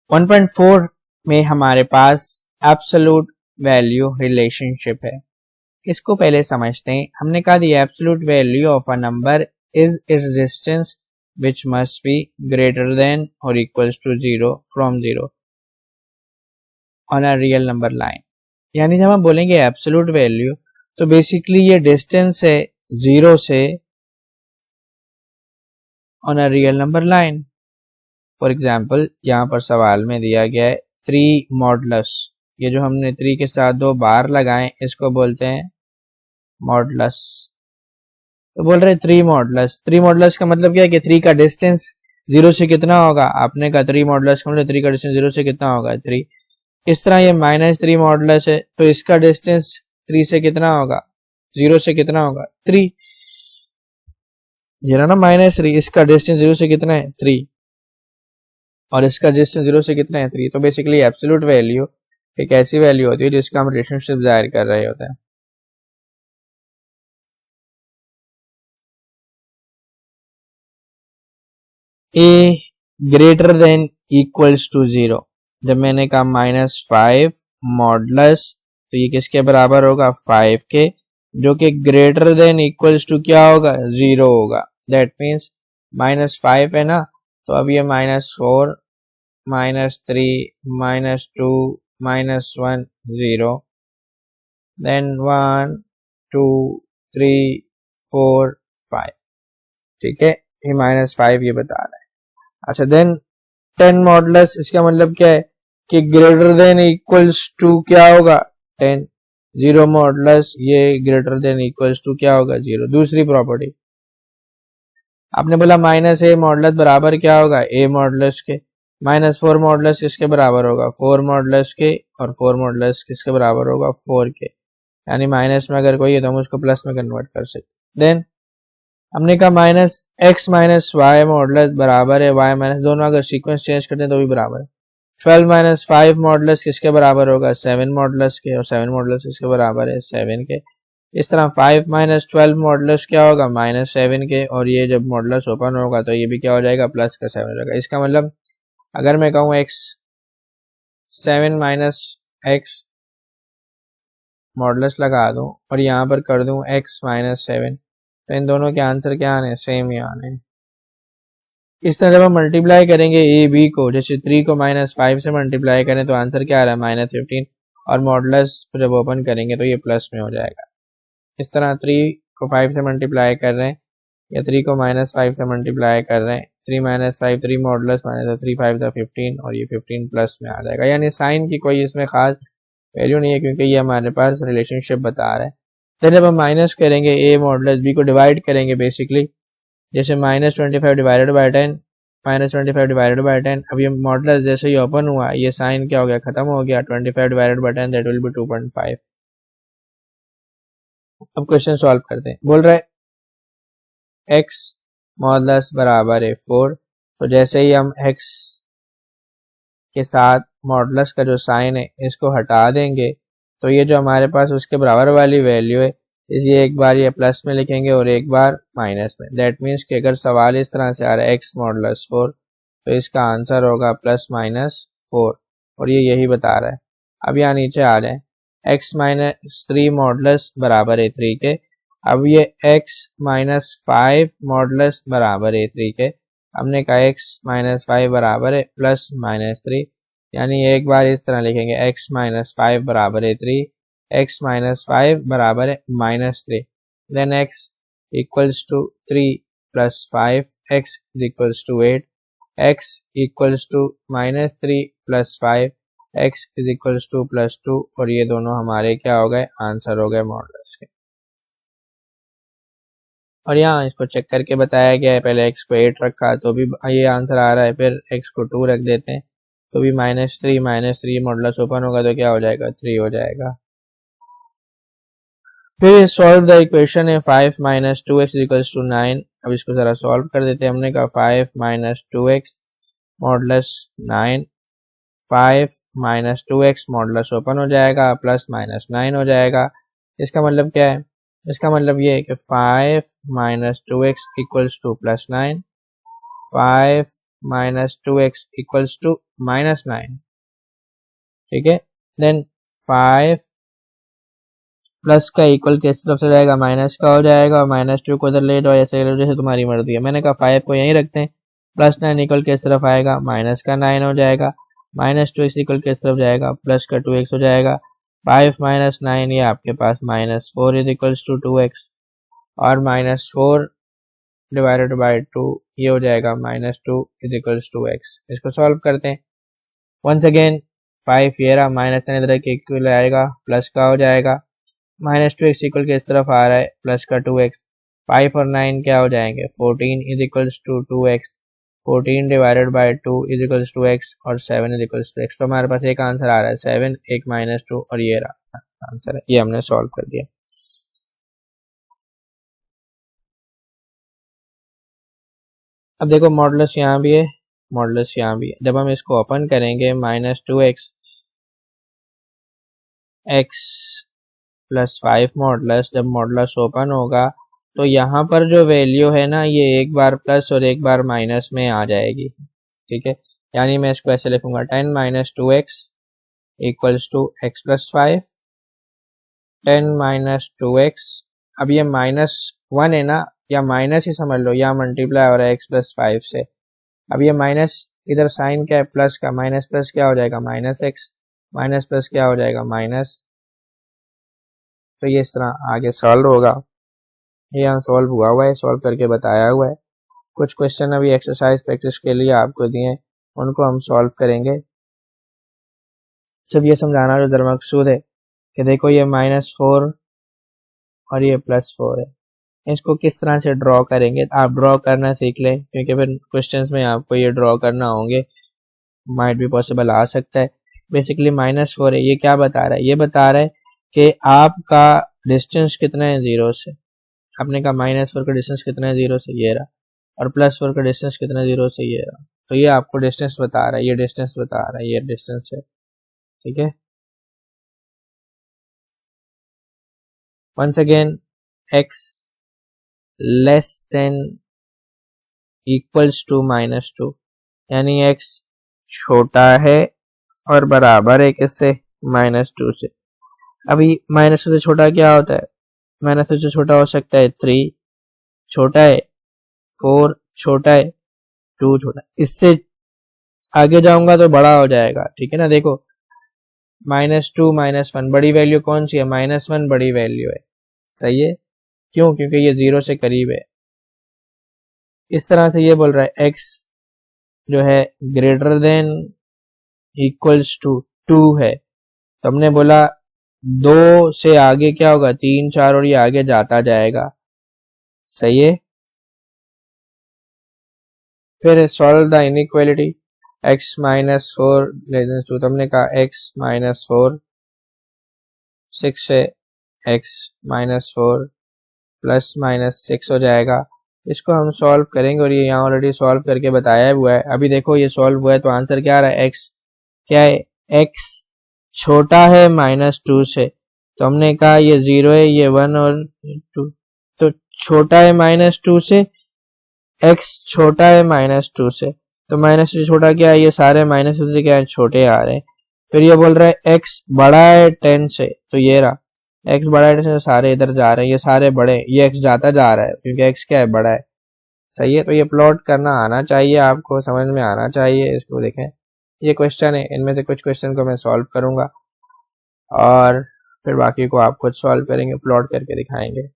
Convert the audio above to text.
1.4 में हमारे पास absolute value relationship है। इसको पहले समझते हैं। हमने कहा the absolute value of a number is its distance which must be greater than और equals to 0 from 0 on a real number line. यानी जब हम बोलेंगे एब्सोल्यूट वैल्यू तो बेसिकली ये डिस्टेंस है 0 से on a real number line. For example यहाँ पर सवाल में दिया गया है 3 मॉडुलस। ये जो हमने 3 के साथ 2 बार लगाए इसको बोलते हैं मॉडुलस। तो बोल रहे 3 मॉडुलस। 3 मॉडुलस का मतलब क्या है कि 3 का डिस्टेंस 0 से कितना होगा। आपने कहा 3 मॉडुलस का मतलब 3 का डिस्टेंस 0 से कितना होगा 3। इस तरह ये -3 मॉडुलस है तो इसका डिस्टेंस 3 से कितना होगा 0 से कितना होगा 3। ये ना -3 इसका डिस्टेंस 0 से कितना है 3 और इसका डिस्टेंस 0 से कितना है 3। तो बेसिकली एब्सोल्यूट वैल्यू एक ऐसी वैल्यू होती है जिसका हम रिलेशनशिप जाहिर कर रहे होते हैं। ए ग्रेटर देन इक्वल्स टू 0। जब मैंने कहा -5 मॉडुलस तो ये किसके बराबर होगा 5 के, जो कि ग्रेटर देन इक्वल्स टू क्या होगा 0 होगा। दैट मीन्स -5 है ना, तो अब ये -4 -3 -2 -1 0 देन 1 2 3 4 5। ठीक है, ये -5 ये बता रहा है। अच्छा देन 10 मॉडुलस, इसका मतलब क्या है कि ग्रेटर देन इक्वल्स टू क्या होगा 10। 0 मॉडुलस ये ग्रेटर देन इक्वल्स टू क्या होगा 0। दूसरी प्रॉपर्टी आपने बोला -a मॉडुलस बराबर क्या होगा a मॉडुलस के। -4 मॉडुलस किसके बराबर होगा 4 मॉडुलस के, और 4 मॉडुलस किसके बराबर होगा 4 के। यानी माइनस में अगर कोई है तो हम उसको प्लस में कन्वर्ट कर सकते। देन हमने कहा -x - y मॉडुलस बराबर है y माइनस, दोनों अगर सीक्वेंस चेंज करते हैं तो भी बराबर है। 12 - 5 मॉडुलस किसके बराबर होगा 7 मॉडुलस के, और 7 मॉडुलस किसके बराबर है 7 के। इस तरह 5 - 12 मॉडुलस क्या होगा -7 के, और ये जब मॉडुलस ओपन होगा तो ये भी क्या हो जाएगा प्लस का 7 हो जाएगा। इसका मतलब अगर मैं कहूँ x 7 - x मॉडुलस लगा दूं और यहाँ पर कर दूं x - 7, तो इन दोनों के आंसर क्या आने सेम ही आने। इस तरह जब हम मल्टीप्लाई करेंगे ए बी को, जैसे 3 को -5 से मल्टीप्लाई करें तो आंसर क्या आ रहा है -15, और मॉडुलस को जब ओपन करेंगे तो ये प्लस में हो जाएगा। इस तरह 3 को 5 से मल्टीप्लाई कर रहे हैं या 3 को -5 से मल्टीप्लाई कर रहे हैं, 3 - 5 3 मॉडुलस -3 5 15, और ये 15 प्लस में आ जाएगा। यानी साइन की कोई इसमें खास वैल्यू नहीं है क्योंकि ये हमारे पास रिलेशनशिप बता रहा है। तो जब हम माइनस करेंगे a मॉडुलस b को डिवाइड करेंगे बेसिकली, जैसे -25 डिवाइडेड बाय 10 -25 डिवाइडेड बाय 10। अब ये मॉडुलस जैसे ही ओपन हुआ ये साइन क्या हो गया खत्म हो गया, 25 divided by 10 that will be 2.5। अब क्वेश्चन सॉल्व करते हैं। बोल रहा है x मॉडुलस बराबर है 4, तो जैसे ही हम x के साथ मॉडुलस का जो साइन है इसको हटा देंगे तो ये जो हमारे पास उसके बराबर वाली वैल्यू है इसे एक बार ये प्लस में लिखेंगे और एक बार माइनस में। दैट मीन्स कि अगर सवाल इस तरह से आ रहा है x मॉडुलस 4 तो इसका आंसर होगा +-4, और ये यही बता रहा है। अब यहाँ नीचे आ जाए x - 3 मॉडुलस बराबर है 3 के। अब ये x - 5 मॉडुलस बराबर है 3 के। हमने कहा x - 5 बराबर है +-3, यानी एक बार इस तरह लिखेंगे x - 5 बराबर है 3, x - 5 बराबर है -3, then x equals to 3 + 5 x equals to 8, x equals to -3 + 5 x equals to +2, और ये दोनों हमारे क्या हो गए आंसर हो गए मॉडुलस के। और यहाँ इसको चेक करके बताया गया है, पहले x को 8 रखा तो भी ये आंसर आ रहा है, फिर x को 2 रख देते हैं तो भी -3 मॉडुलस ओपन होगा तो क्या हो जाएगा 3 हो जाएगा। फिर सॉल्व द इक्वेशन है 5 - 2x इक्वल्स टू 9। अब इसको जरा सॉल्व कर देते हैं। हमने कहा 5 - 2x modulus 9, 5 - 2x modulus open हो जाएगा +-9 हो जाएगा। इसका मतलब क्या है, इसका मतलब ये है कि 5 - 2x equals to +9, 5 minus 2x equals to minus 9, ठीक है। देन 5 प्लस का इक्वल किस तरफ से जाएगा, माइनस का हो जाएगा, और माइनस 2 को इधर ले जाओ, ऐसे जैसे तुम्हारी मर्जी है। मैंने कहा 5 को यहीं रखते हैं, प्लस 9 इक्वल किस तरफ आएगा, माइनस का 9 हो जाएगा, माइनस 2x इक्वल किस तरफ जाएगा, प्लस का 2x हो जाएगा। 5 माइनस 9 ये आपके पास minus 4 is equals to 2x, और माइनस 4 डिवाइडेड बाय 2 ये हो जाएगा minus 2 is equals to x। इसको सॉल्व करते हैं। वंस अगेन 5 ये रहा, माइनस 9 इधर के इक्वल आएगा, प्लस का हो जाएगा, माइनस 2x इक्वल के इस तरफ आ रहा है, प्लस का 2x, 5 और 9 क्या हो जाएंगे, 14 is equals to 2x, 14 divided by 2 is equals to x, और 7 इज इक्वल्स टू x। तो हमारे पास एक आंसर आ रहा है 7, एक माइनस 2, और ये रहा आंसर है। ये हमने सॉल्व कर दिया। अब देखो मॉडुलस यहाँ भी है, मॉडुलस यहाँ भी है। जब हम इसको ओपन करेंगे minus 2x x plus 5 modulus, जब मॉडुलस ओपन होगा तो यहाँ पर जो वैल्यू है ना, ये एक बार प्लस और एक बार माइनस में आ जाएगी, ठीक है। यानी मैं इसको ऐसे लिखूंगा 10 minus 2x equals to x plus 5, 10 minus 2x, अब ये माइनस 1 है ना, या माइनस ही समझ लो, या मल्टीप्लाई हो रहा है x प्लस 5 से। अब ये माइनस इधर साइन क्या है, प्लस का, माइनस प्लस क्या हो जाएगा, माइनस x, माइनस प्लस क्या हो जाएगा, माइनस। तो ये इस तरह आगे सॉल्व होगा। ये यहाँ सॉल्व हुआ है, सॉल्व करके बताया हुआ है। कुछ क्वेश्चन अभी एक्सरसाइज प्रैक्टिस के लिए आपको दिए, उनको हम सॉल्व करेंगे। जब ये समझाना जो दर मकसूद है कि देखो ये -4 और ये +4 है, इसको किस तरह से ड्रॉ करेंगे। आप ड्रॉ करना सीख लें, क्योंकि फिर क्वेश्चंस में आपको ये ड्रॉ करना होंगे, माइट भी पॉसिबल आ सकता है। बेसिकली -4 है, ये क्या बता रहा है, ये बता रहा है कि आपका डिस्टेंस कितना है 0 से। आपने कहा -4 का डिस्टेंस कितना है 0 से, ये रहा, और +4 का डिस्टेंस कितना है 0 से, ये रहा। तो ये आपको डिस्टेंस बता रहा है, ये डिस्टेंस बता रहा है, ये डिस्टेंस है, ठीक है। Once again x less than equals to -2, यानी x छोटा है और बराबर है किससे, -2 से। अभी -2 से छोटा क्या होता है, -2 से छोटा हो सकता है 3 छोटा है, 4 छोटा है, 2 छोटा है। इससे आगे जाऊंगा तो बड़ा हो जाएगा, ठीक है ना। देखो -2 -1 बड़ी वैल्यू कौन सी है, -1 बड़ी वैल्यू है, सही है। क्यों, क्योंकि ये 0 से करीब है। इस तरह से ये बोल रहा है x जो है ग्रेटर देन इक्वल्स टू 2 है, तो हमने बोला 2 से आगे क्या होगा, 3 4, और ये आगे जाता जाएगा, सही है। फिर solve the inequality, x -4 less than 2, तो हमने कहा x -4 6 है, x -4 प्लस -6 हो जाएगा। इसको हम सॉल्व करेंगे, और ये यहाँ ऑलरेडी सॉल्व करके बताया हुआ है। अभी देखो ये सॉल्व हुआ है, तो आंसर क्या आ रहा है, x क्या है, x छोटा है -2 से, तो हमने कहा ये 0 है, ये 1 और 2, तो छोटा है -2 से, x छोटा है -2 से, तो -2 से छोटा क्या है, ये सारे -2 से क्या है, छोटे आ रहे हैं। फिर ये बोल रहा है x बड़ा है 10 से, तो ये रहा x बड़ा है 10 से, सारे इधर जा रहे हैं, ये सारे बड़े, ये x जाता जा रहा है क्योंकि x क्या है, बड़ा है, सही है। तो ये प्लॉट करना आना चाहिए आपको, समझ में आना चाहिए। इसको देखें, ये क्वेश्चन है, इनमें से कुछ क्वेश्चन को मैं सॉल्व करूंगा और फिर बाकी को आप खुद सॉल्व करेंगे, प्लॉट करके दिखाएंगे।